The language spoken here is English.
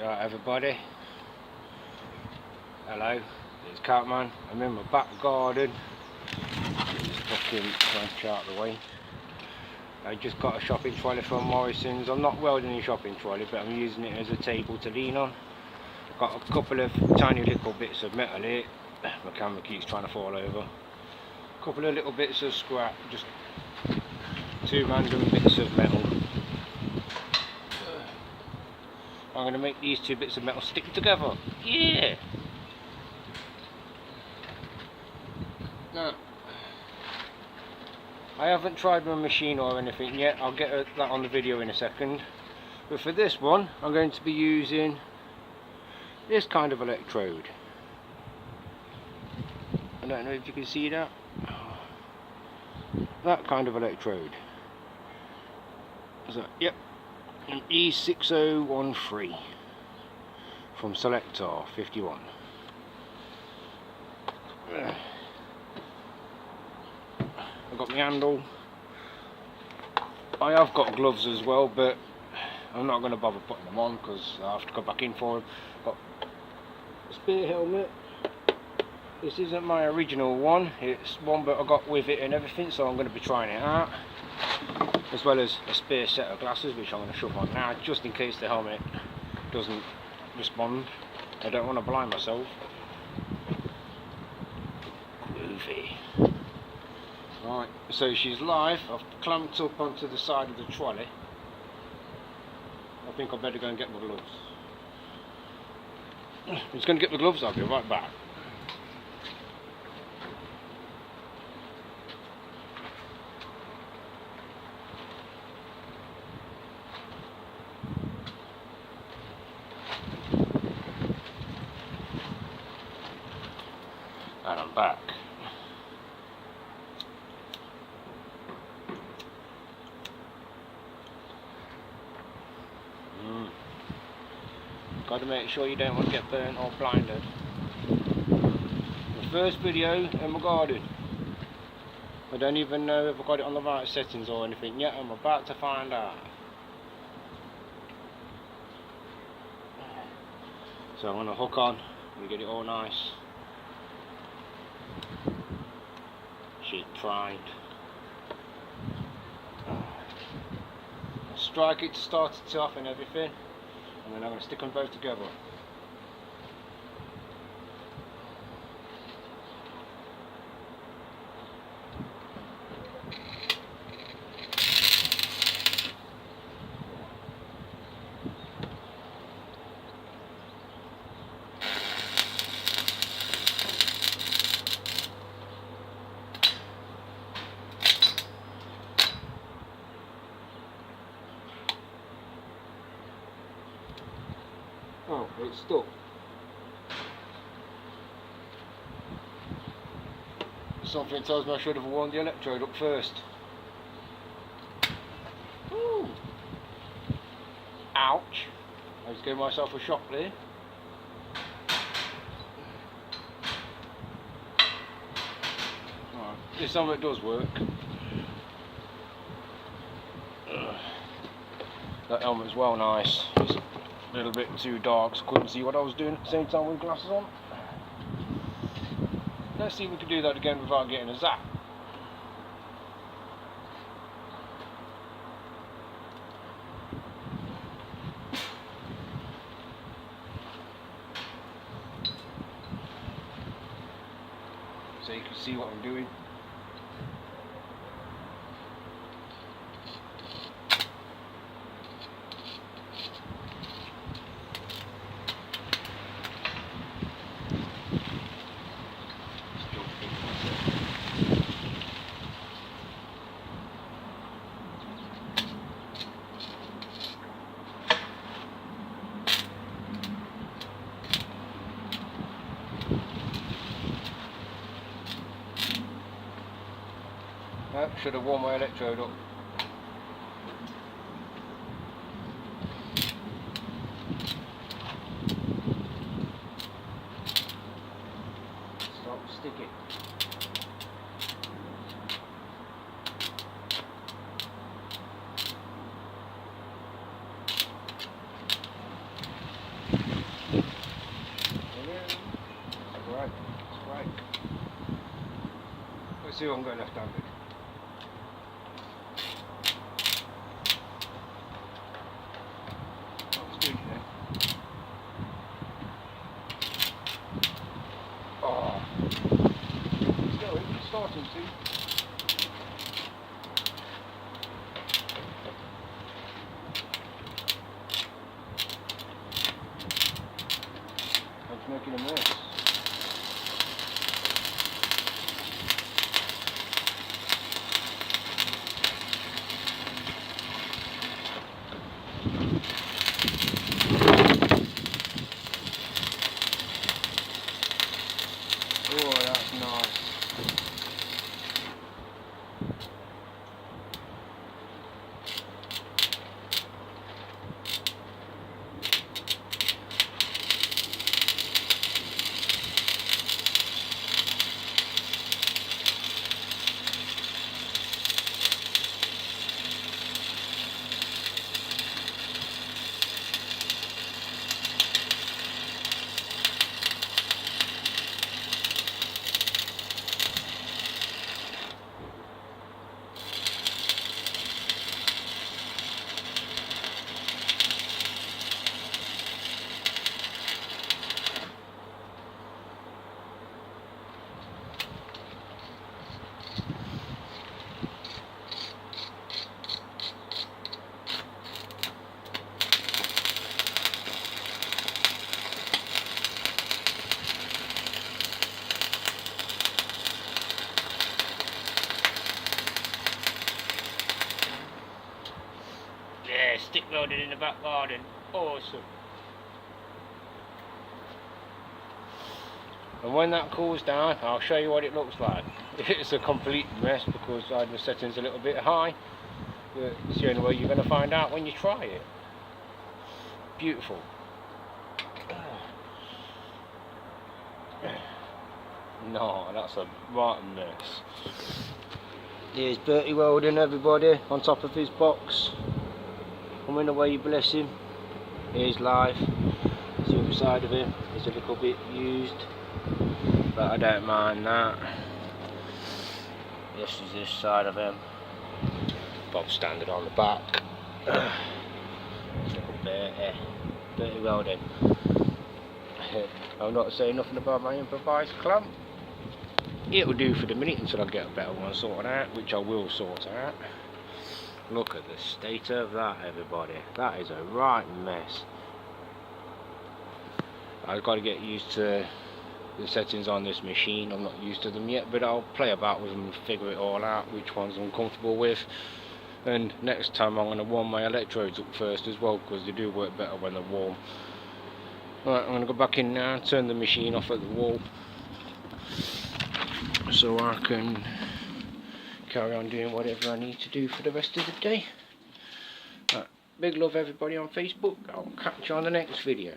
Right, everybody, hello, it's Catman. I'm in my back garden, just fucking trying to chart the way. I just got a shopping trolley from Morrison's. I'm not welding a shopping trolley, but I'm using it as a table to lean on. Got a couple of tiny little bits of metal here. My camera keeps trying to fall over. A couple of little bits of scrap, just two random bits of metal. I'm going to make these two bits of metal stick together. Yeah! Now, I haven't tried my machine or anything yet. I'll get that on the video in a second. But for this one, I'm going to be using this kind of electrode. I don't know if you can see that. That kind of electrode. So, yep. An E6013 from Selector 51. I've got my handle. I have got gloves as well, but I'm not going to bother putting them on because I have to go back in for them. Got a spear helmet. This isn't my original one, it's one that I got with it and everything, so I'm going to be trying it out. As well as a spare set of glasses, which I'm going to shove on now, just in case the helmet doesn't respond. I don't want to blind myself. Movie. Right, so she's live. I've clamped up onto the side of the trolley. I think I better go and get my gloves. I'm just going to get the gloves, I'll be right back. And I'm back. Got to make sure you don't want to get burnt or blinded. The first video in my garden. I don't even know if I got it on the right settings or anything yet. I'm about to find out. So I'm going to hook on and get it all nice. She's primed. Strike it to start it off and everything, and then I'm going to stick them both together. Oh, it's stuck. Something tells me I should have worn the electrode up first. Ooh. Ouch. I just gave myself a shock there. Right. This helmet does work. That helmet's well nice. It's a little bit too dark, so I couldn't see what I was doing at the same time with glasses on. Let's see if we can do that again without getting a zap. So you can see what I'm doing. Should have warmed my electrode up. Stop, stick it. Right, Let's see what I'm going left-handed. That's good, you know. Oh, it's starting to. It's making a mess. Oh, that's nice. Yeah, stick welding in the back garden. Awesome. And when that cools down, I'll show you what it looks like. It's a complete mess because I had the settings a little bit high. But it's the only way you're going to find out when you try it. Beautiful. No, that's a right mess. Here's Bertie Welding, everybody, on top of his box. Coming away, bless him. Here's live. The other side of him is a little bit used, but I don't mind that. This is this side of him. Bob standard on the back. Little Bertie Welding. I'm not saying nothing about my improvised clamp. It'll do for the minute until I get a better one sorted out, which I will sort out. Look at the state of that, everybody. That is a right mess. I've got to get used to the settings on this machine. I'm not used to them yet, but I'll play about with them and figure it all out, which ones I'm comfortable with. And next time I'm going to warm my electrodes up first as well, because they do work better when they're warm. Right, I'm going to go back in now and turn the machine off at the wall, so I can carry on doing whatever I need to do for the rest of the day. Right, big love everybody on Facebook. I'll catch you on the next video.